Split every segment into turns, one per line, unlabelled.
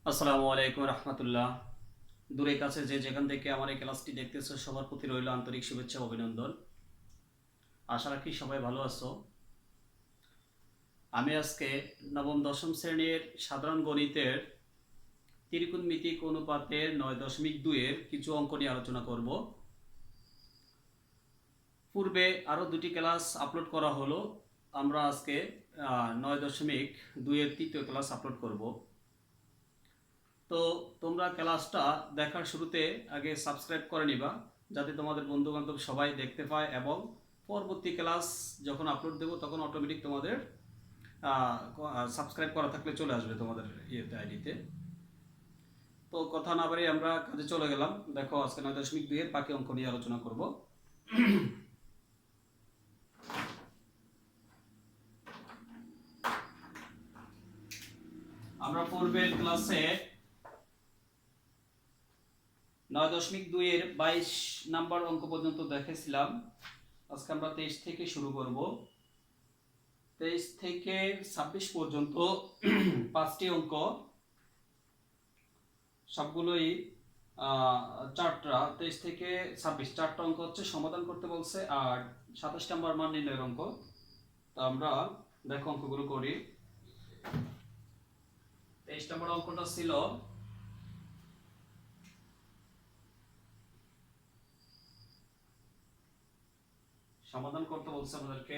আসসালামু আলাইকুম রহমতুল্লাহ। দূরে কাছে যে যেখান থেকে আমার এই ক্লাসটি দেখতেছো সবার প্রতি রইল আন্তরিক শুভেচ্ছা ও অভিনন্দন। আশা রাখি সবাই ভালো আছো। আমি আজকে নবম দশম শ্রেণীর সাধারণ গণিতের ত্রিকোণমিতিক অনুপাতের 9.2-এর কিছু অঙ্ক নিয়ে আলোচনা করব। পূর্বে আরও দুটি ক্লাস আপলোড করা হলো, আমরা আজকে 9.2-এর তৃতীয় ক্লাস আপলোড করব। তো তোমরা ক্লাসটা দেখার শুরুতে আগে সাবস্ক্রাইব করে নিবা, যাতে তোমাদের বন্ধু বান্ধব সবাই দেখতে পায় এবং পরবর্তী ক্লাস যখন আপলোড দেবো তখন অটোমেটিক তোমাদের সাবস্ক্রাইব করা থাকলে চলে আসবে তোমাদের ইয়েতে আইডিতে। তো কথা না বাড়িয়ে আমরা কাজে চলে গেলাম। দেখো আজকে 9.2-এর বাকি অঙ্ক নিয়ে আলোচনা করব। আমরা পূর্বের ক্লাসে 9.2-এর 22 নাম্বার অঙ্ক পর্যন্ত দেখেছিলাম। আজকে আমরা 23 থেকে শুরু করব। 23 থেকে 26 পর্যন্ত 5টি অঙ্ক, সবগুলোই চারটা। 23 থেকে 26 চারটা অঙ্ক হচ্ছে সমাধান করতে বলছে, আর 27 নম্বর মান নির্ণয়ের অঙ্ক। তো আমরা দেখো অঙ্কগুলো করি। 23 নম্বর অঙ্কটা ছিল সমাধান করতে বলছে আমাদেরকে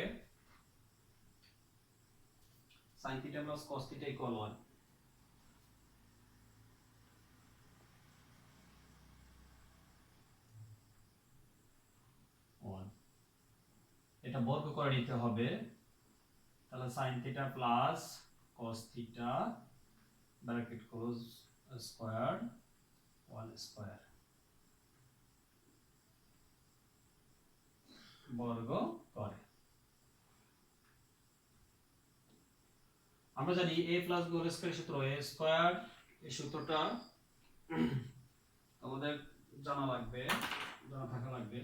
sin θ plus cos θ equal 1। এটা বর্গ করে নিতে হবে, তাহলে sin θ plus cos θ bracket close square 1 square বর্গ করে। আমরা জানি a plus b whole square সূত্র a স্কয়ার, এই সূত্রটা আমাদের জানা লাগবে, জানা থাকা লাগবে।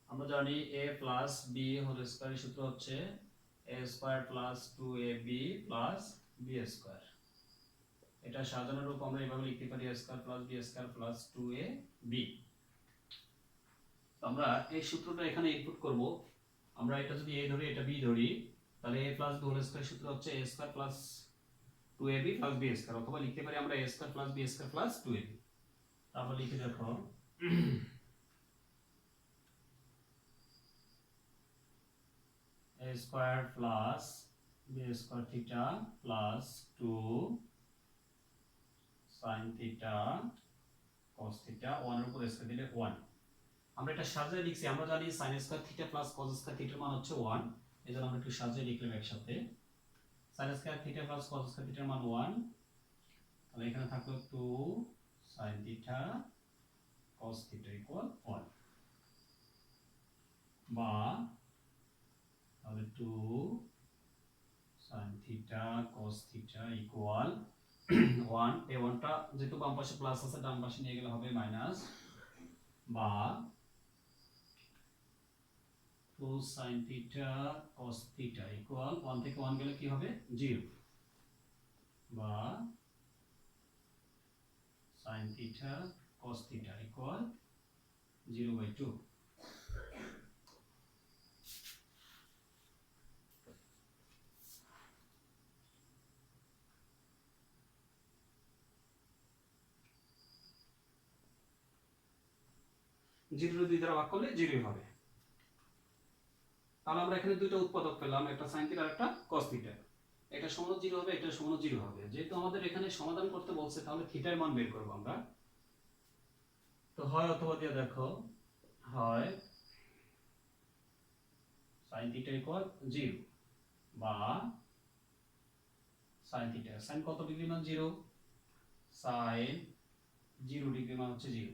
আমরা জানি a plus b whole square সূত্র হচ্ছে a square plus 2ab plus b square. এটা সাজানো রূপ আমরা এভাবে লিখতে পারি a square plus b square plus 2ab। আমরা এই সূত্রটা এখানে ইনপুট করব। আমরা এটা যদি a ধরি, এটা b ধরি, তাহলে a plus b whole square সূত্র হচ্ছে a square plus 2ab plus b square, অথবা লিখতে পারি আমরা a square plus b square plus 2ab। তারপর লিখে দেখো a square plus b square theta plus 2 sin theta cos theta 1 এর উপর স্কয়ার দিলে 1। আমরা এটা সাজিয়ে লিখছি, আমরা জানি sin square theta plus cos square থিটার মান হচ্ছে 1, এজন্য আমরা একটু সাজিয়ে লিখলাম একসাথে। sin square theta plus cos square থিটার মান 1, তাহলে এখানে থাকলো 2 sin theta cos theta equal 1, বা তাহলে 2 sin theta cos theta equal 1। এই 1টা যেহেতু বাম পাশে প্লাস আছে, ডান পাশে নিয়ে গেলে হবে মাইনাস, বা 2 sin theta cos theta equal 1 থেকে 1 গেলে কি হবে 0, বা sin theta cos theta equal 0/2। Zero দুই দ্বারা ভাগ করলে 0 হবে। তাহলে আমরা এখানে দুটো উৎপাদক পেলাম, একটা sin থিটা আর একটা cos থিটা। এটা সমান 0 হবে, এটা সমান 0 হবে। যেহেতু আমাদের এখানে সমাধান করতে বলছে, তাহলে থিটার মান বের করব আমরা। তো হয় অথবা দিয়ে দেখো, হয় sin থিটা ইকুয়াল 0, বা sin থিটা, sin কত ডিগ্রি মান 0, sin 0 ডিগ্রি মান হচ্ছে 0,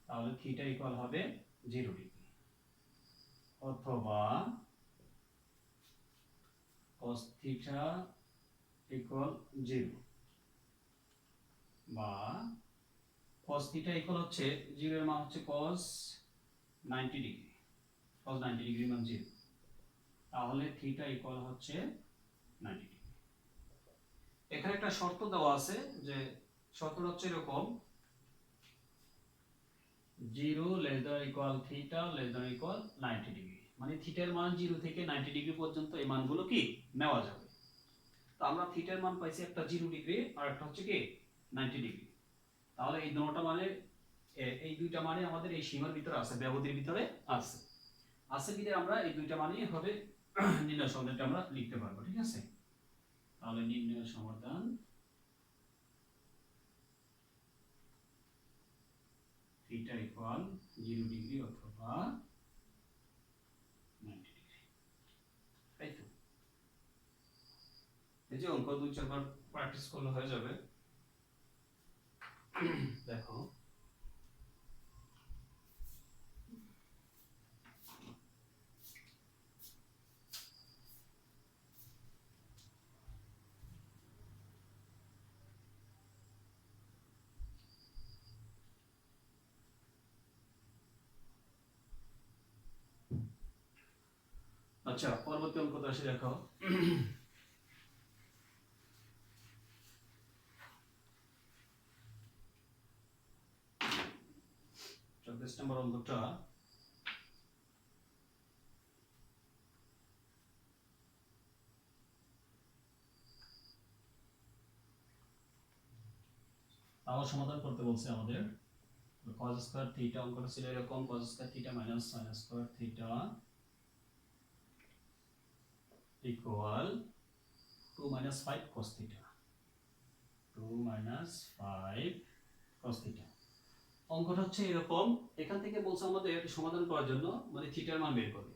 তাহলে থিটা ইকুয়াল হবে 0 ডিগ্রি। অথবা cos থিটা ইকুয়াল 0, বা cos থিটা ইকুয়াল হচ্ছে 0 এর মান হচ্ছে cos 90 ডিগ্রি, cos 90 ডিগ্রি মান 0, তাহলে থিটা ইকুয়াল হচ্ছে 90 ডিগ্রি। এখানে একটা শর্ত দেওয়া আছে, যে শর্তটা হচ্ছে এরকম 0 less than equal theta less than equal 90 degree, মানে থিটার মান 0 থেকে 90 ডিগ্রি পর্যন্ত এই মানগুলো কি নেওয়া যাবে। তো আমরা থিটার মান পাইছি একটা 0 ডিগ্রি আর একটা হচ্ছে কি 90 ডিগ্রি। তাহলে এই দুটোটা মানে এই দুইটা মানে আমাদের এই সীমার ভিতরে আছে, ব্যবধির ভিতরে আছে। আছে বিধে আমরা এই দুইটা মানেই হবে নির্ণয় সমাধানটা আমরা লিখতে পারবো, ঠিক আছে। তাহলে নির্ণয় সমাধান থিটা ইকুয়াল 0 ডিগ্রি অথবা 90 ডিগ্রি, তাই তো। এই যে অঙ্ক 2-4 বার প্র্যাকটিস করলে হয়ে যাবে। দেখো আচ্ছা, পরবর্তী অঙ্কটা আসে, দেখো 24 নম্বর অঙ্কটা। আবার সমাধান করতে বলছে আমাদের। cos স্কয়ার থিটা অঙ্কটা ছিল এরকম, cos square theta minus sin square theta equal 2 minus 5 cos theta, 2 minus 5 cos theta। অঙ্কটা হচ্ছে এরকম, এখান থেকে বলছে আমাদের সমাধান করার জন্য মানে থিটার মান বের করবে।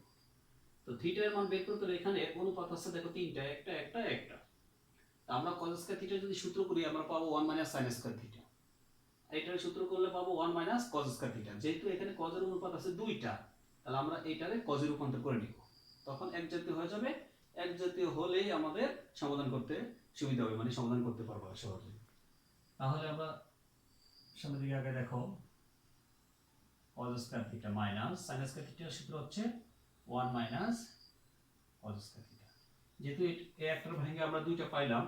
তো থিটার মান বের করতে হলে এখানে অনুপাত আছে, দেখো তিনটা, একটা একটা একটা। আমরা cos স্কয়ার থিটা যদি সূত্র করি আমরা পাবো 1 minus sin স্কয়ার থিটা। এটার সূত্র করলে পাবো 1 minus cos স্কয়ার থিটা। যেহেতু এখানে cos এর অনুপাত আছে দুইটা, তাহলে আমরা এইটারে cos এর রূপান্তর করে নিব, তখন এক জাতীয় হয়ে যাবে। এক জাতীয় হলেই আমাদের সমাধান করতে সুবিধা হবে, মানে সমাধান করতে পারবো সহজে। তাহলে আমরা সামনের দিকে আগে দেখো, cos square theta minus sin square থিটার সূত্র হচ্ছে 1 minus cos স্কয়ার থিটা। যেহেতু এই একটার ভেঙে আমরা দুইটা পাইলাম,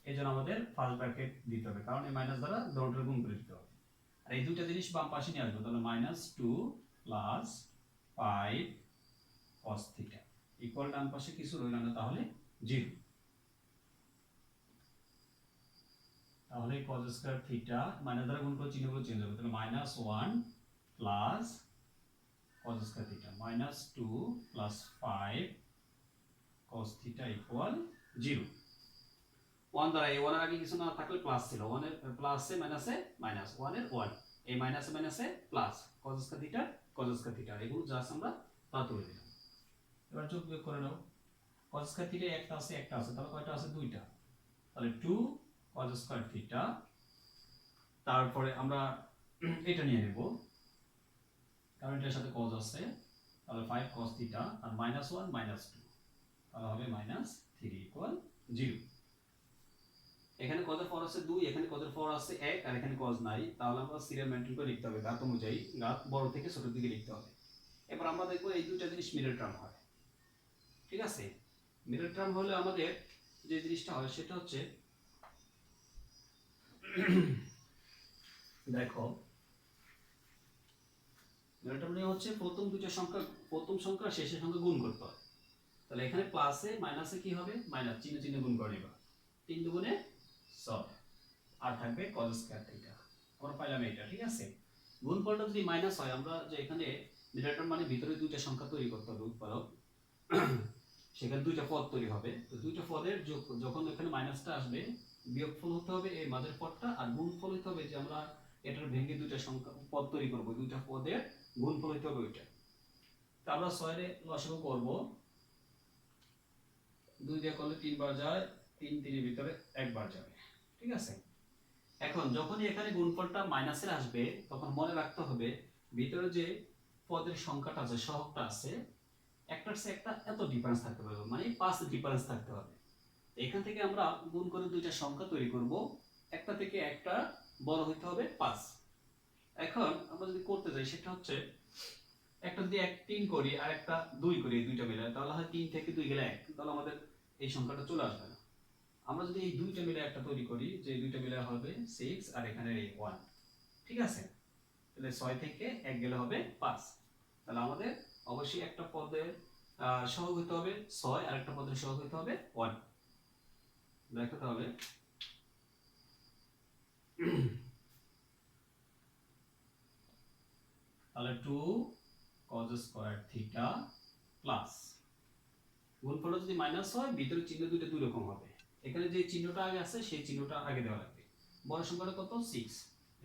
এজন্য আমাদের ফার্স্ট ব্র্যাকেট দিতে হবে, কারণ এই মাইনাস দ্বারা দুটোর গুণ করে দিতে হবে। আর এই দুইটা জিনিস বাম পাশে নিয়ে আসবে, তাহলে -2 + 5 cos থিটা ইকুয়াল ডান পাশে কিছু রইল না, তাহলে 0। তাহলে cos স্কয়ার থিটা মাইনাস দ্বারা গুণ করে চিহ্নগুলো চেঞ্জ হবে, তাহলে -1 plus cos square theta -2 plus 5 cos theta equal 0। 1 দ্বারা এই 1 এর আগে কিছু না থাকলে প্লাস ছিল, 1 এর প্লাসে মাইনাসে মাইনাস, 1 এর 1, এই মাইনাসে মাইনাসে plus, cos square theta cos square theta, এগুলো জাস্ট আমরা বাদ করে দিলাম। এবার যোগ বিয়োগ করে নাও, cos স্কয়ার থিটা একটা আছে একটা আছে, তাহলে কয়টা আছে দুইটা, তাহলে 2 cos স্কয়ার থিটা। তারপরে আমরা এটা নিয়ে নেব, কারণ এটার সাথে cos আছে, তাহলে 5 cos থিটা আর -1 -2, তাহলে হবে -3 ইকুয়াল 0। এখানে cos এর পাওয়ার আছে 2, এখানে cos এর পাওয়ার আছে 1, আর এখানে cos নাই, তাহলে আমরা সিরিয়াল মেইনটেইন করে লিখতে হবে, ঘাত অনুযায়ী, ঘাত বড় থেকে ছোট দিকে লিখতে হবে। এবার আমরা দেখব এই দুইটা জিনিস মিডল টার্ম হয়, ঠিক আছে। মিডল টার্ম হলে আমাদের যে জিনিসটা হয় সেটা হচ্ছে দেখো, মিডল টার্ম নিয়ে হচ্ছে প্রথম দুইটা সংখ্যা, প্রথম সংখ্যা শেষের সংখ্যা গুণ করতে হয়। তাহলে এখানে প্লাসে মাইনাসে কি হবে, মাইনাস চিহ্ন চিহ্ন গুণ করে নিবা, 3 দুগুণে 6, আর থাকবে cos স্কয়ার থিটা। আমরা পাইলাম এটা, ঠিক আছে। গুণফলটা যদি মাইনাস হয়, আমরা যে এখানে মিডল টার্ম মানে ভিতরে দুইটা সংখ্যা তৈরি করতে হবে, উৎপাদক, সেখানে দুইটা পদ তৈরি হবে। তো দুইটা পদের যোগ, যখন এখানে মাইনাসটা আসবে বিয়োগফল হতে হবে এই মাঝের পদটা, আর গুণফল হতে হবে যে আমরা এটার ভেঙে দুইটা সংখ্যা পদ তৈরি করব, দুইটা পদের গুণফল হতে হবে ওইটা। তো আমরা 6 এর লসাগু করব, 2 দিয়ে করলে 3 বার যায়, 3 3 এর ভিতরে 1 বার যাবে, ঠিক আছে। এখন যখনই এখানে গুণফলটা মাইনাসের আসবে, তখন মনে রাখতে হবে ভিতরে যে পদের সংখ্যাটা আছে, সহগটা আছে, একটার চেয়ে একটা এত ডিফারেন্স থাকতে পারবে, মানে 5 ডিফারেন্স থাকতে হবে। এখান থেকে আমরা গুণ করে দুইটা সংখ্যা তৈরি করব, একটা থেকে একটা বড় হতে হবে 5। এখন আমরা যদি করতে যাই সেটা হচ্ছে, একটা যদি 1 3 করি আর একটা 2 করি, এই দুইটা মিলে, তাহলে হয় 3 থেকে 2 গেলে 1, তাহলে আমাদের এই সংখ্যাটা চলে আসবে না। আমরা যদি এই দুইটা মিলে একটা তৈরি করি, যে দুইটা মিলে হবে 6 আর এখানে এই 1, ঠিক আছে? তাহলে 6 থেকে 1 গেলে হবে 5। তাহলে আমাদের অবশ্যই একটা পদের সহগ হতে হবে 6 আর একটা পদের সহগ হতে হবে 1। দেখাতে হবে তাহলে 2 cos স্কয়ার থিটা প্লাস গুণফলটা যদি মাইনাস হয় ভিতরে চিহ্ন দুটো দুই রকম হবে। এখানে যে চিহ্নটা আগে আছে সেই চিহ্নটা আগে দেওয়া লাগবে। বড় সংখ্যাটা কত 6,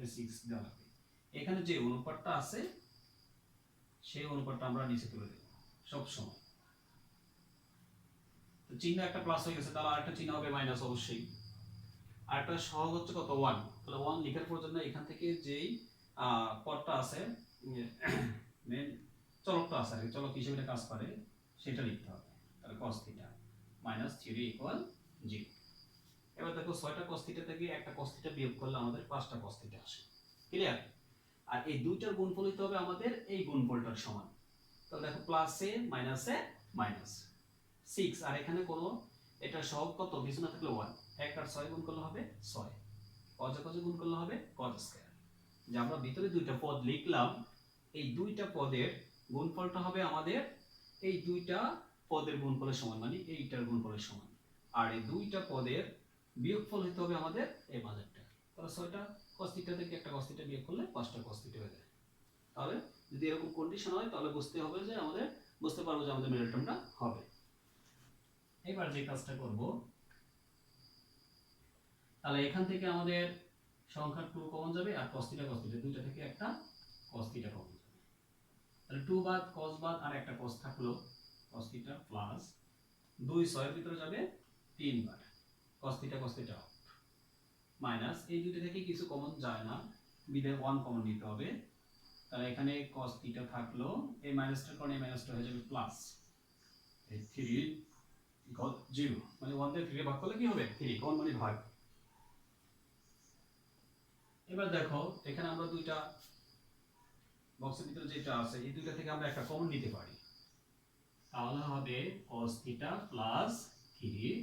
এই 6 দেওয়া লাগবে। এখানে যে অনুপাতটা আছে সেই অনুপাতটা আমরা নিচে তুলে দেব সব সময়। তো চিহ্ন একটা প্লাস হয়ে গেছে, তাহলে আরেকটা চিহ্ন হবে মাইনাস অবশ্যই। আরেকটা সহগ হচ্ছে কত 1, তাহলে 1 লেখার প্রয়োজন না, এখান থেকে যেই পদটা আছে মেন চলকটা আছে আর চলক হিসেবে কাজ করে সেটা লিখতে হবে। তাহলে cos θ minus 3 equal 0। এবার দেখো 6টা cos θ থেকে একটা cos θ বিয়োগ করলে আমাদের 5টা cos θ আসে। ক্লিয়ার? আর এই দুইটার গুণফল হতে হবে আমাদের এই গুণফলটার সমান। তাহলে দেখো প্লাসে মাইনাসে মাইনাস 6 আর এখানে কোন এটা সহগ কত কিছু না থাকলে 1, 1 আর 6 গুণ করলে হবে 6, cos গুণ করলে হবে cos স্কয়ার। যে আমরা ভিতরে দুইটা পদ লিখলাম, এই দুইটা পদের গুণফলটা হবে আমাদের এই দুইটা পদের গুণফলের সমান, মানে এইটার গুণফলের সমান। আর এই দুইটা পদের বিয়োগফল হতে হবে আমাদের এই মাঝেরটা। তাহলে 6টা cos θ থেকে একটা cos θ বিয়োগ করলে 5টা cos θ হয়ে যায়। তাহলে যদি এরকম কন্ডিশন হয় তাহলে বুঝতে হবে যে বুঝতে পারবো যে আমাদের মিডল টার্মটা হবে। এবার যে কাজটা করব, তাহলে এখান থেকে আমাদের সংখ্যা 2 কমন যাবে আর cos θ দুইটা থেকে একটা cos θ কমন যাবে। তাহলে 2 বাদ cos বাদ আর একটা cos থাকলো cos θ প্লাস 2 6 এর ভিতরে যাবে 3 বার cos θ আউট মাইনাস এই দুটো থেকে কিছু কমন যায় না, বিধায় 1 কমন নিতে হবে। তাহলে এখানে cos θ থাকলো, এই মাইনাসটার কারণে এই মাইনাসটা হয়ে যাবে প্লাস এই 3 ইকুয়াল 0, মানে 1 দিয়ে 3 ভাগ করলে কি হবে 3, কোন মানে ভাগ। এবার দেখো এখানে আমরা দুইটা বক্সের ভিতরে যেটা আছে এই দুইটা থেকে আমরা একটা কমন নিতে পারি, তাহলে হবে cos θ প্লাস 3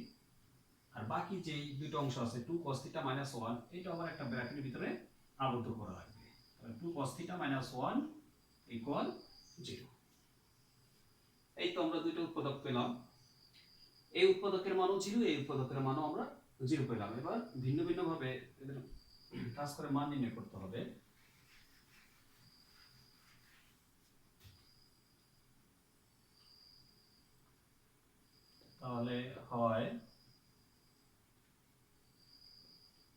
আর বাকি যে দুটো অংশ আছে 2 cos θ minus 1 এটা আবার একটা ব্র্যাকেটের ভিতরে আবদ্ধ করা লাগবে। তাহলে 2 cos θ minus 1 ইকুয়াল 0। এই তো আমরা দুটো উৎপাদক পেলাম, এই উৎপাদকের মানও 0, এই উৎপাদকের মানও আমরা 0 পেলাম। এবার ভিন্ন ভিন্ন ভাবে এদের কাজ করে মান নির্ণয় করতে হবে। তাহলে হয়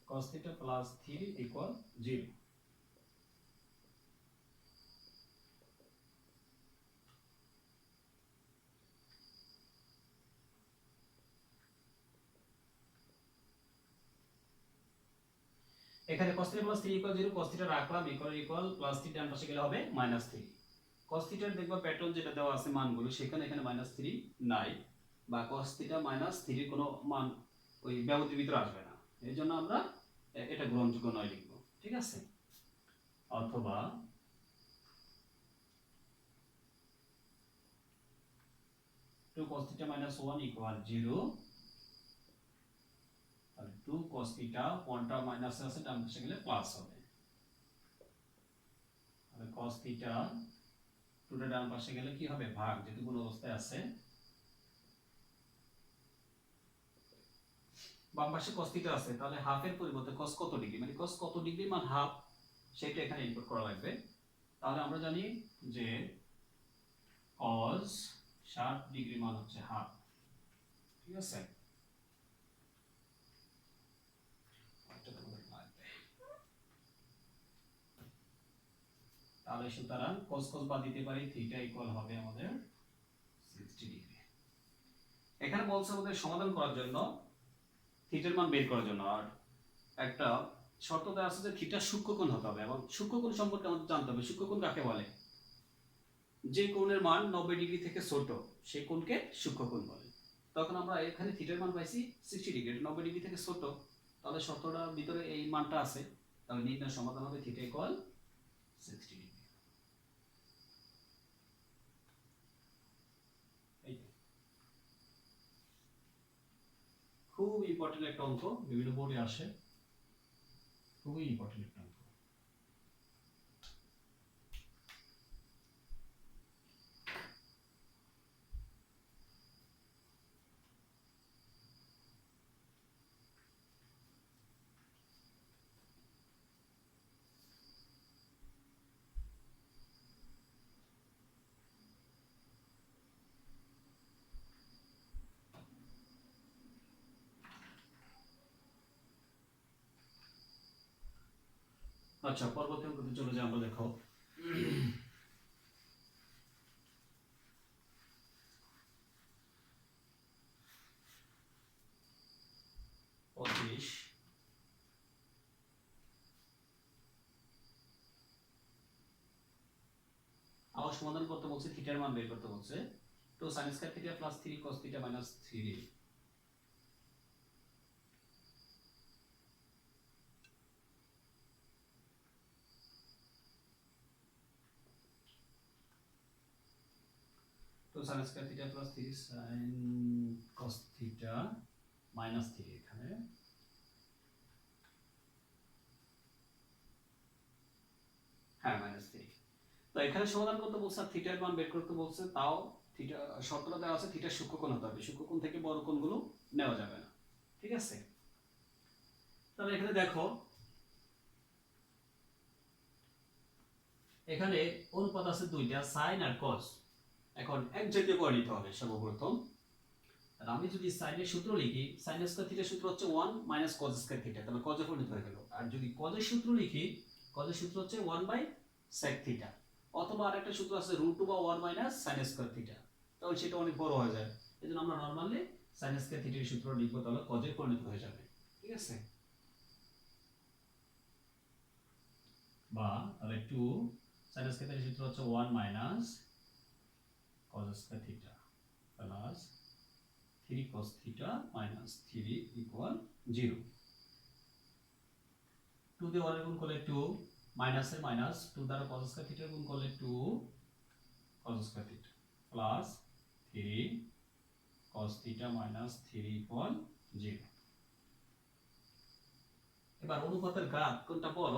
cos θ plus 3 equal 0। এখানে cos θ plus 3 equal 0, cos θ রাখলাম equal plus 3 ডান পাশে গেলে হবে -3। cos θ এর দেখবা প্যাটার্ন যেটা দেওয়া আছে মানগুলো সেখানে এখানে -3 নাই, বা cos θ -3 কোনো মান ওই ব্যবধির ভিতরে আসবে না, এই জন্য আমরা এটা গ্রহণযোগ্য নয় লিখব। ঠিক আছে? অথবা 2 cos θ -1 equal 0, তাহলে 2 cos θ 1টা মাইনাস আছে ডান পাশে গেলে প্লাস হবে। তাহলে cos θ 2টা ডান পাশে গেলে কি হবে ভাগ, যেহেতু কোন অবস্থায় আছে। বাম পাশে cos θ আছে, তাহলে হাফ এর পরিবর্তে cos কত ডিগ্রি, মানে cos কত ডিগ্রি মান হাফ সেটা এখানে ইনপুট করা লাগবে। তাহলে আমরা জানি যে cos 60 ডিগ্রি মান হচ্ছে হাফ। ঠিক আছে? তাহলে সুতরাং cos cos বাদ দিতে পারি, θ ইকুয়াল হবে আমাদের 60 ডিগ্রি। এখানে বলছে আমাদের সমাধান করার জন্য থিটার মান বের করার জন্য, আর একটা শর্ত দেওয়া আছে যে থিটা সূক্ষ্মকোণ হতে হবে, এবং সূক্ষ্মকোণ সম্পর্কে আমাদের জানতে হবে। সূক্ষ্মকোণ কাকে বলে? যে কোণের মান 90 ডিগ্রি থেকে ছোট সেই কোণকে সূক্ষ্মকোণ বলে। তখন আমরা এখানে থিটার মান পাইছি 60 ডিগ্রি, 90 ডিগ্রি থেকে ছোট, তাহলে শর্তটার ভিতরে এই মানটা আছে, তাহলে নির্ণয় সমাধান হবে থিটা ইকুয়াল 60 ডিগ্রি। খুব খুব ইম্পর্টেন্ট একটা অঙ্ক, বিভিন্ন বোর্ডে আসে, খুবই ইম্পর্টেন্ট একটা অঙ্ক। আচ্ছা, পরবর্তী অঙ্কতে চলে যাই আমরা। দেখো 25 আবার সমাধান করতে বলছে, থিটার মান বের করতে বলছে। তো sin square theta plus 3 cos theta minus 3, তো sin square theta plus 3 sin cos theta minus 3, এখানে হ্যাঁ মাইনাস 3। তো এখানে সমাধান করতে বলছে আর থিটার মান বের করতে বলছে, তাও থিটা শর্তটা দেওয়া আছে থিটার সূক্ষ্মকোণ হতে হবে, সূক্ষ্মকোণ থেকে বড় কোণগুলো নেওয়া যাবে না, ঠিক আছে। তাহলে এখানে দেখো, এখানে অনুপাত আছে দুইটা, সাইন আর কস। এখন এক জাতীয় করে নিতে হবে সর্বপ্রথম। আর আমি যদি সাইনের সূত্র লিখি, সাইন স্কয়ার থিটার সূত্র হচ্ছে 1 মাইনাস কজ স্কয়ার থিটা, তাহলে কজে পরিণত হয়ে গেল। আর যদি কজের সূত্র লিখি, কজের সূত্র হচ্ছে 1 বাই sec থিটা, অথবা আরেকটা সূত্র আছে √2 বা 1 মাইনাস sin স্কয়ার থিটা, তাহলে সেটা অনেক বড় হয়ে যায়। এজন্য আমরা নরমালি sin স্কয়ার থিটার সূত্র লিখবো, তাহলে কজে পরিণত হয়ে যাবে, ঠিক আছে। বা তাহলে 2 sin স্কয়ার থিটার সূত্র হচ্ছে 1 minus cos square theta plus 3 cos theta minus 3 equal 0। 2 দিয়ে 1 এর গুণ করলে 2, মাইনাস এর মাইনাস, 2 দ্বারা cos স্কয়ার থিটা গুণ করলে 2 cos square theta plus 3 cos theta minus 3 equal 0। এবার অনুপাতের ঘাত কোনটা বড়,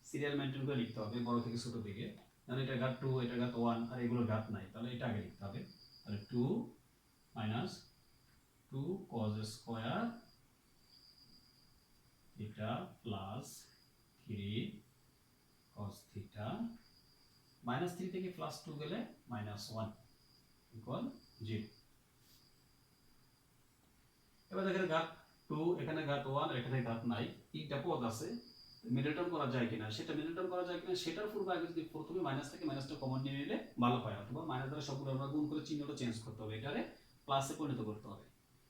সিরিয়াল মেইনটেইন করে লিখতে হবে বড় থেকে ছোট দিকে। মানে এটা ঘাত 2, এটা ঘাত 1, আর এগুলোর ঘাত নাই, তাহলে এটা আগে লিখতে হবে। তাহলে 2 minus 2 cos square theta plus 3 cos theta minus 3 থেকে প্লাস 2 গেলে মাইনাস 1 ইকুয়াল 0। এবার দেখেন ঘাত 2, এখানে ঘাত 1, আর এখানে ঘাত নাই, তিনটা পদ আছে, মিডল টার্ম করা যায় কিনা, সেটা মিডল টার্ম করা যায় কিনা সেটার পূর্বে আগে যদি প্রথমে মাইনাস থাকে, মাইনাসটা কমন নিয়ে নিলে ভালো হয়, অথবা মাইনাস দ্বারা সবগুলো আমরা গুণ করে চিহ্নটা চেঞ্জ করতে হবে, এটারে প্লাসে পরিণত করতে হবে।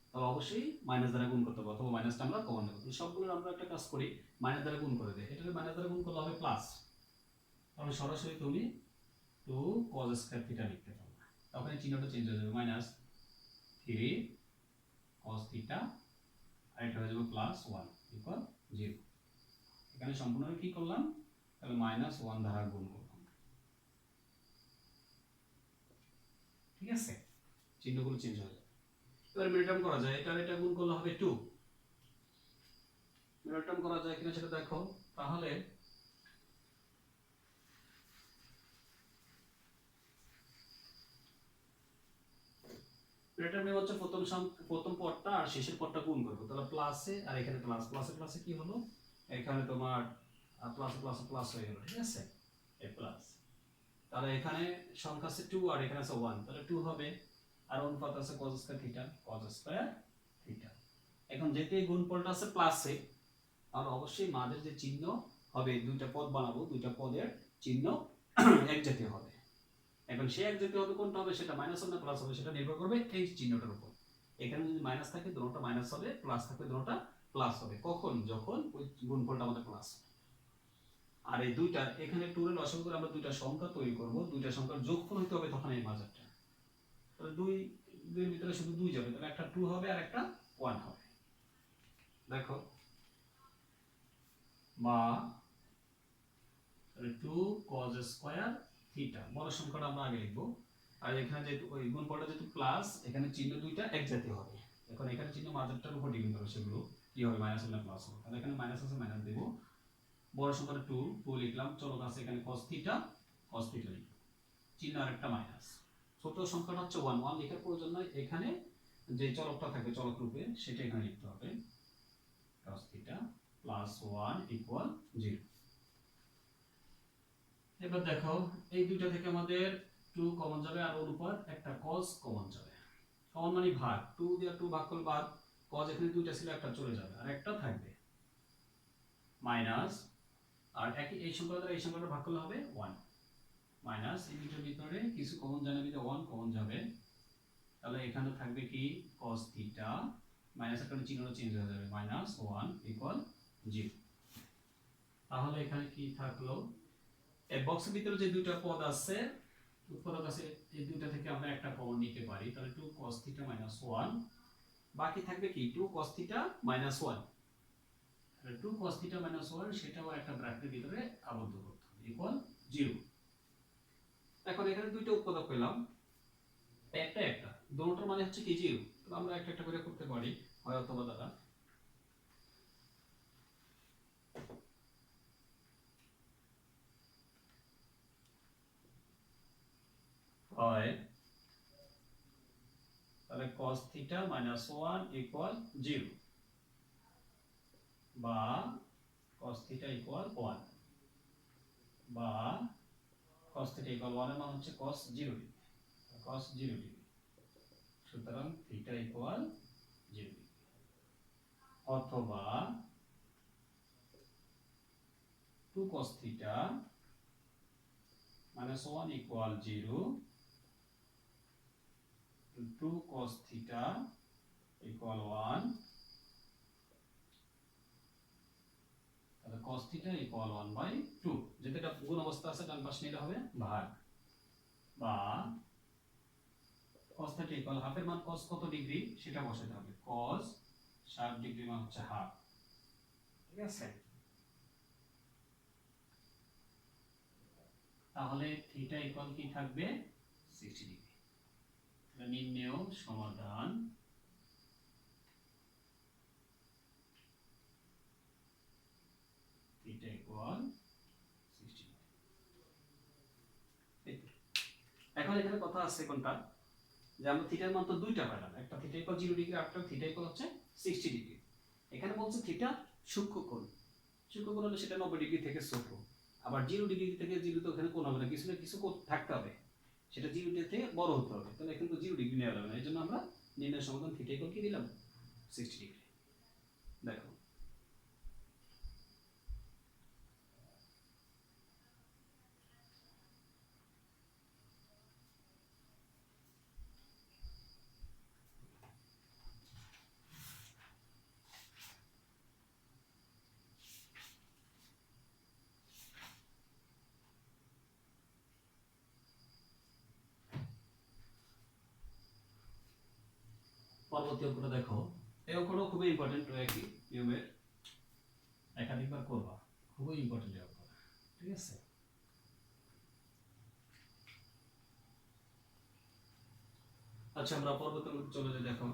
তাহলে অবশ্যই মাইনাস দ্বারা গুণ করতে হবে, অথবা মাইনাসটা আমরা কমন নেব। সবগুলো আমরা একটা কাজ করি, মাইনাস দ্বারা গুণ করে দেই, এটারে মাইনাস দ্বারা গুণ করলে হবে প্লাস, তাহলে সরাসরি তুমি 2 cos স্কয়ার থিটা লিখতে পারবে। তখন চিহ্নটা চেঞ্জ হয়ে যাবে, মাইনাস 3 cos থিটা, আর এটা হয়ে যাবে প্লাস 1 ইকুয়াল 0। এখানে সম্পূর্ণ কি করলাম, তাহলে মাইনাস 1 দ্বারা গুণ করলাম, ঠিক আছে, চিহ্নগুলো চেঞ্জ হয়ে যাবে। এবার মিডল টার্ম করা যায়, এটা গুণ করলে হবে 2, মিডল টার্ম করা যায় কিনা সেটা দেখো। তাহলে মিডল টার্ম হচ্ছে প্রথম পদটা আর শেষের পদটা গুণ করব, তাহলে প্লাসে, আর এখানে প্লাস, প্লাসে প্লাসে কি হলো, এখানে তোমার প্লাস প্লাস প্লাস হয়ে গেল, ঠিক আছে, এ প্লাস। তাহলে এখানে সংখ্যা আছে 2 আর এখানে আছে 1, তাহলে 2 হবে, আর অনুপাত আছে cos square theta, cos square theta. এখন যেহেতু এই গুণফলটা আছে প্লাসে, আর অবশ্যই মাঝের যে চিহ্ন হবে, দুইটা পদ বানাবো, দুইটা পদের চিহ্ন এক জাতীয় হবে। এখন সে এক জাতীয় হবে কোনটা হবে, সেটা মাইনাস হবে না প্লাস হবে, সেটা নির্ভর করবে এই চিহ্নটার উপর। এখানে যদি মাইনাস থাকে দুটোটা মাইনাস হবে, প্লাস থাকবে দুটোটা প্লাস হবে। কখন, যখন ওই গুণফলটা আমাদের প্লাস। আর এই দুইটা এখানে 2 এর লসাগু করে আমরা দুইটা সংখ্যা তৈরি করব, দুইটা সংখ্যার যোগফল হতে হবে তখন এই মাঝারটা। তাহলে 2 এর ভিতরে শুধু 2 যাবে, তাহলে একটা 2 হবে আর একটা 1 হবে। দেখো, বা 2 cos স্কয়ার থিটা, বড় সংখ্যাটা আমরা আগে লিখব। আর এখানে যেহেতু ওই গুণফলটা যেহেতু প্লাস, এখানে চিহ্ন দুইটা এক জাতীয় হবে, এখন এখানে চিহ্ন মাঝেরটার উপর ডিপেন্ড করে সেগুলো কি হবে মাইনাস হবে না প্লাস হবে, তাহলে এখানে মাইনাস আছে মাইনাস দেব, বড় সংখ্যাটা 2 লিখলাম, চলক আছে এখানে cos থিটা লিখলাম, চিহ্ন আরেকটা মাইনাস, ছোট সংখ্যাটা হচ্ছে 1 লেখার প্রয়োজন নয়, এখানে যে চলকটা থাকবে চলক রূপে সেটা এখানে লিখতে হবে cos থিটা প্লাস 1 ইকুয়াল 0। এবার দেখো এই দুইটা থেকে আমাদের 2 কমন যাবে আর ওর উপর একটা cos কমন যাবে, কমন মানে ভাগ, 2 দিয়ে 2 ভাগ করলে বাদ, cos এখানে দুইটা ছিল একটা চলে যাবে আর একটা থাকবে মাইনাস, আর একই এই সংখ্যা দ্বারা এই সংখ্যাটা ভাগ করলে হবে 1 মাইনাস, এই দুটোর ভিতরে কিছু কমন যায় না, বিধে 1 কমন যাবে, তাহলে এখানে থাকবে কি cos থিটা মাইনাসের কারণে চিহ্নটা চেঞ্জ হয়ে যাবে মাইনাস 1 ইকুয়াল 0। তাহলে এখানে কি থাকলো, এই বক্সের ভিতরে যে দুইটা পদ আছে উৎপাদক আছে এই দুইটা থেকে আমরা একটা কমন নিতে পারি, তাহলে 2 cos থিটা মাইনাস 1, বাকি থাকবে কি 2 cos থিটা মাইনাস 1, তাহলে 2 cos থিটা মাইনাস 1 সেটাও একটা ব্র্যাকেটের ভিতরে আবদ্ধ করতে হবে ইকুয়াল 0। এখন এখানে দুইটা উৎপাদক পেলাম, একটা দুটোর মানে হচ্ছে কি 0, তাহলে আমরা একটা একটা করে করতে পারি হয় অথবা দ্বারা, হয় তাহলে cos থিটা মাইনাস 1 ইকুয়াল 0 বা cos থিটা ইকুয়াল 1 বা cos থিটা ইকুয়াল 1 এর মান হচ্ছে cos 0 ডিগ্রি, cos 0 ডিগ্রি, সুতরাং থিটা ইকুয়াল 0 ডিগ্রি, অথবা 2 cos theta minus 1 equal 0, 2 cos theta equal 1, তাহলে cos theta equal 1 by 2, যেটা গুণ অবস্থা আছে ডান পাশে নিলে হবে ভাগ, বা cos theta equal হাফ এর মান cos কত ডিগ্রি সেটা বসাতে হবে, cos 60 ডিগ্রি মান হচ্ছে হাফ, ঠিক আছে, তাহলে থিটা ইকুয়াল কি থাকবে 60 ডিগ্রি। তাহলে নির্ণেয় সমাধান থিটা ইকুয়াল 60 ডিগ্রি। এখন এখানে কথা আছে কোনটা, যে আমরা থিটার মান তো দুইটা পেলাম, একটা থিটা ইকুয়াল 0 ডিগ্রি আর একটা থিটা ইকুয়াল হচ্ছে 60 ডিগ্রি। এখানে বলছে থিটা সূক্ষ্মকোণ, সূক্ষ্মকোণ হলে সেটা 90 ডিগ্রি থেকে ছোট, আবার 0 ডিগ্রি থেকে 0 তো ওখানে কোণ হবে না, কিছু না কিছু থাকতে হবে, সেটা 0 ডিগ্রি থেকে বড় হতে হবে, তাহলে এখানে তো 0 ডিগ্রি নেওয়া যাবে না, এই জন্য আমরা নির্ণয় সমাধান থিটা ইকুয়াল কি দিলাম 60 ডিগ্রি। দেখো পরবর্তী অঙ্কটা দেখো, এই অঙ্কটা খুবই ইম্পর্টেন্ট, একই নিয়মের একাধিকবার করবা, খুবই ইম্পর্টেন্ট এই অঙ্কটা, ঠিক আছে। আচ্ছা আমরা পরবর্তী অঙ্কে চলে যাই, দেখো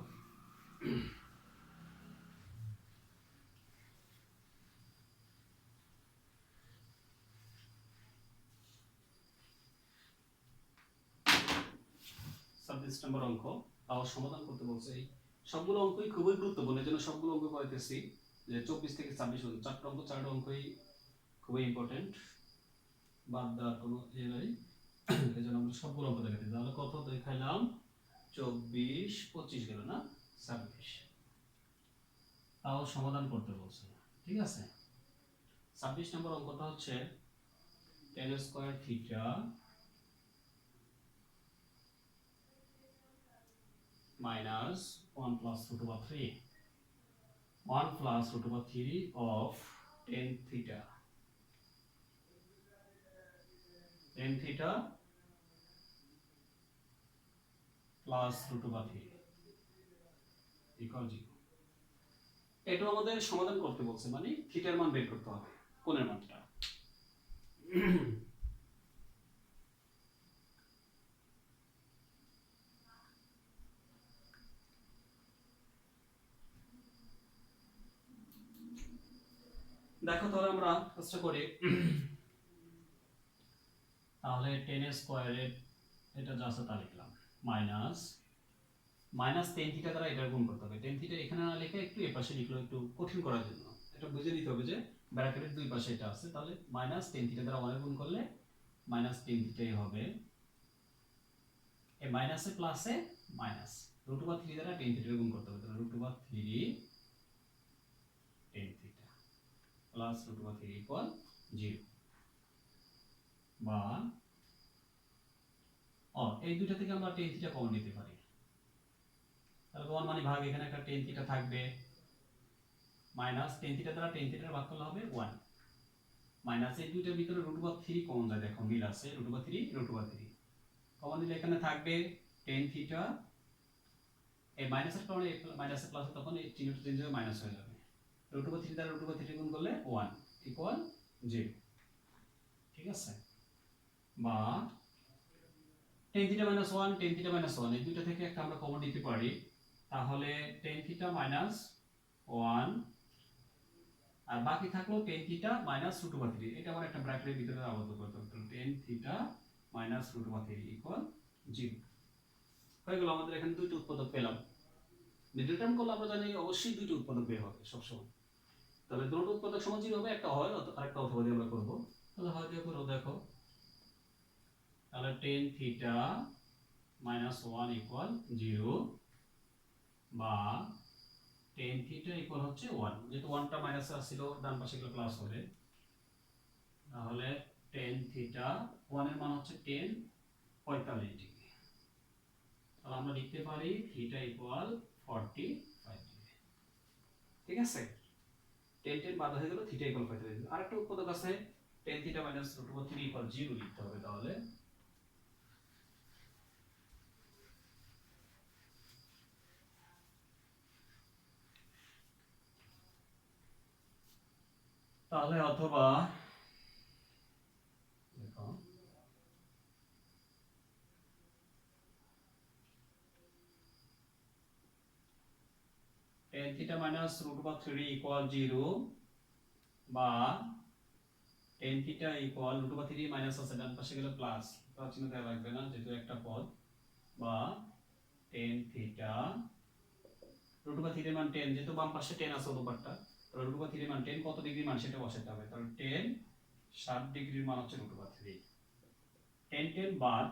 নম্বর অঙ্ক, তাও সমাধান করতে বলছে, এই সবগুলো অঙ্কই খুবই গুরুত্বপূর্ণ, এই জন্য সবগুলো অঙ্ক করাইতেছি, যে 24 থেকে 26 পর্যন্ত চারটা অঙ্কই খুবই ইম্পর্টেন্ট, বাদ দেওয়ার কোনো ইয়ে নাই, এই জন্য আমরা সবগুলো অঙ্ক দেখাতে, তাহলে কত দেখাইলাম 24 25 গেল না 26, তাও সমাধান করতে বলছে, ঠিক আছে। 26 নম্বর অঙ্কটা হচ্ছে tan square theta minus 1 plus root over 3, 1 plus root over 3 of tan theta, tan theta plus root over 3 equal 0। এটা আমাদের সমাধান করতে বলছে, মানে থিটার মান বের করতে হবে, কোণের মানটা। দেখো তাহলে আমরা কাজটা করি। তাহলে 10 স্কয়ারের এটা যা আছে তা লিখলাম মাইনাস টেন থিটা দ্বারা এটা গুণ করতে হবে। টেন থিটা এখানে না লিখে একটু এই পাশে লিখলো একটু কঠিন করার জন্য। এটা বুঝে নিতে হবে যে ব্র্যাকেটের দুই পাশে এটা আছে, তাহলে মাইনাস টেন থিটা দ্বারা 1 গুণ করলে মাইনাস টেন থিটাই হবে। এই মাইনাসে প্লাসে মাইনাস রুট ওভার 3 দ্বারা টেন থিটা গুণ করতে হবে, তাহলে root over 3 tan theta plus root over 3 equal 0 বা এই দুইটা থেকে আমরা টেন থিটা কমন নিতে পারি। তাহলে 1 মানে ভাগ, এখানে একটা টেন থিটা থাকবে, মাইনাস টেন থিটা দ্বারা টেন থিটার ভাগ করলে হবে 1 মাইনাস এই দুইটার ভিতরে রুট ওভার 3 কমন যায়, দেখো মিল আছে, রুট ওভার 3 কমন দিলে এখানে থাকবে টেন থিটা, এই মাইনাসের কারণে মাইনাসে প্লাস তখন এই চিহ্নটা চেঞ্জ হয়ে মাইনাস হয়ে যাবে। রুট ওভার 3 দ্বারা রুট ওভার 3 গুণ করলে 1 ইকুয়াল 0, ঠিক আছে। বা ten theta minus 1 ten theta minus 1 এই দুইটা থেকে একটা আমরা কমন নিতে পারি, তাহলে টেন থিটা মাইনাস 1 আর বাকি থাকলো tan theta minus root over 3, এটা আবার একটা ব্র্যাকেটের ভিতরে আবদ্ধ করতে হবে। Tan theta minus root over 3 equal 0 হয়ে গেল। আমাদের এখানে দুইটা উৎপাদক পেলাম। মিডল টার্ম করলে আমরা জানি অবশ্যই দুইটা উৎপাদক বের হবে সবসময়, তবে দুটো উৎপাদক সমান 0 হবে, একটা হয় আরেকটা অথবা দিয়ে আমরা করবো। তাহলে হয় দিয়ে করো, দেখো তাহলে টেন থিটা মাইনাস 1 ইকুয়াল 0 বা টেন থিটা ইকুয়াল হচ্ছে 1, যেহেতু 1টা মাইনাসে আসছিল ডান পাশে গেলে প্লাস হবে, তাহলে টেন থিটা 1 এর মান হচ্ছে 10 45 ডিগ্রি। তাহলে আমরা লিখতে পারি থিটা ইকুয়াল 45 ডিগ্রি, ঠিক আছে। টেন টেন বাদ হয়ে গেল, থিটা ইকুয়াল 45 ডিগ্রি। আরেকটা উৎপাদক আছে tan theta minus root over 3 equal 0 লিখতে হবে। তাহলে অথবা দেখো tan theta minus root over 3 equal 0 বা tan theta equal root over 3 minus আছে ডান পাশে গেলে প্লাস, প্লাস চিহ্ন দেওয়া লাগবে না যেহেতু একটা পদ, বা tan theta root over 3 এর মান 10, যেহেতু বাম পাশে 10 আছে উপরটা, তাহলে root over 3 এর মান 10 কত ডিগ্রি মান সেটা বসাতে হবে। তাহলে 10 60 ডিগ্রির মান হচ্ছে root over 3, 10 বাদ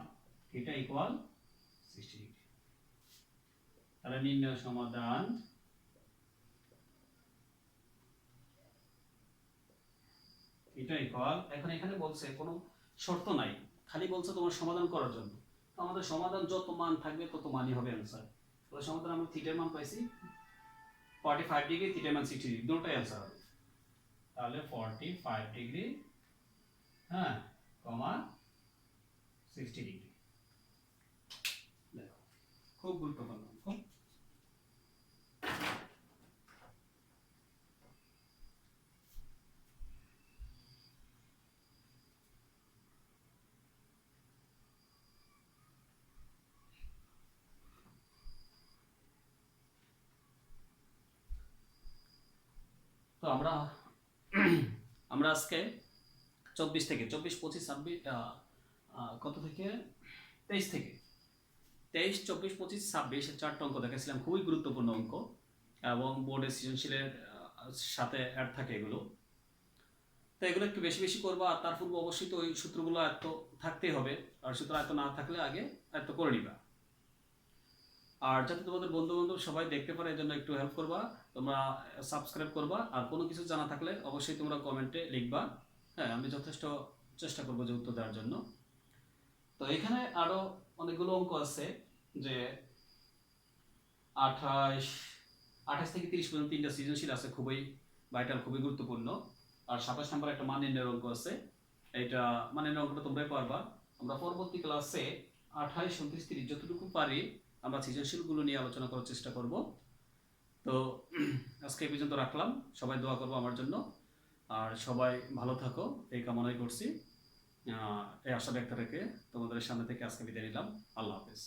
theta equal 60 ডিগ্রি। তাহলে নির্ণয় সমাধান এটা ইকুয়াল, এখন এখানে বলছে কোনো শর্ত নাই, খালি বলছে তোমার সমাধান করার জন্য। তো আমাদের সমাধান যত মান থাকবে তত মানই হবে অ্যানসার। তাহলে সমাধান আমরা থিটার মান পাইছি 45 ডিগ্রি, থিটার মান 60 ডিগ্রি, দুটোই অ্যানসার হবে। তাহলে 45 ডিগ্রি হ্যাঁ কমা 60 ডিগ্রি। দেখো খুব গুরুত্বপূর্ণ অঙ্ক। তো আমরা আজকে 24 থেকে 24 25 26 কত থেকে 23 থেকে 23 24 25 26 চারটা অঙ্ক দেখাছিলাম, খুবই গুরুত্বপূর্ণ অঙ্ক এবং বোর্ডের সৃজনশীলের সাথে অ্যাড থাকে এগুলো। তো এগুলো একটু বেশি বেশি করবো, আর তার পূর্বে অবশ্যই তো ওই সূত্রগুলো এত থাকতেই হবে, আর সূত্র এত না থাকলে আগে এত করে নিবা। আর যাতে তোমাদের বন্ধু বান্ধব সবাই দেখতে পারে এজন্য একটু হেল্প করবা, তোমরা সাবস্ক্রাইব করবা, আর কোনো কিছু জানা থাকলে অবশ্যই তোমরা কমেন্টে লিখবা। হ্যাঁ, আমি যথেষ্ট চেষ্টা করবো যে উত্তর দেওয়ার জন্য। তো এখানে আরো অনেকগুলো অঙ্ক আছে, যে 28 থেকে 30 পর্যন্ত 3টা সৃজনশীল আছে, খুবই ভাইটাল, খুবই গুরুত্বপূর্ণ। আর 27 নম্বর একটা মান নির্ণয়ের অঙ্ক আছে, এটা মান নির্ণয়ের অঙ্কটা তোমরাই পারবা। আমরা পরবর্তী ক্লাসে 28 29 30 যতটুকু পারি আমরা সৃজনশীলগুলো নিয়ে আলোচনা করার চেষ্টা করব। তো আজকে এই পর্যন্ত রাখলাম, সবাই দোয়া করবো আমার জন্য, আর সবাই ভালো থাকো এই কামনাই করছি। এই আশা ব্যক্ত রেখে তোমাদের সামনে থেকে আজকে বিদায় নিলাম। আল্লাহ হাফেজ।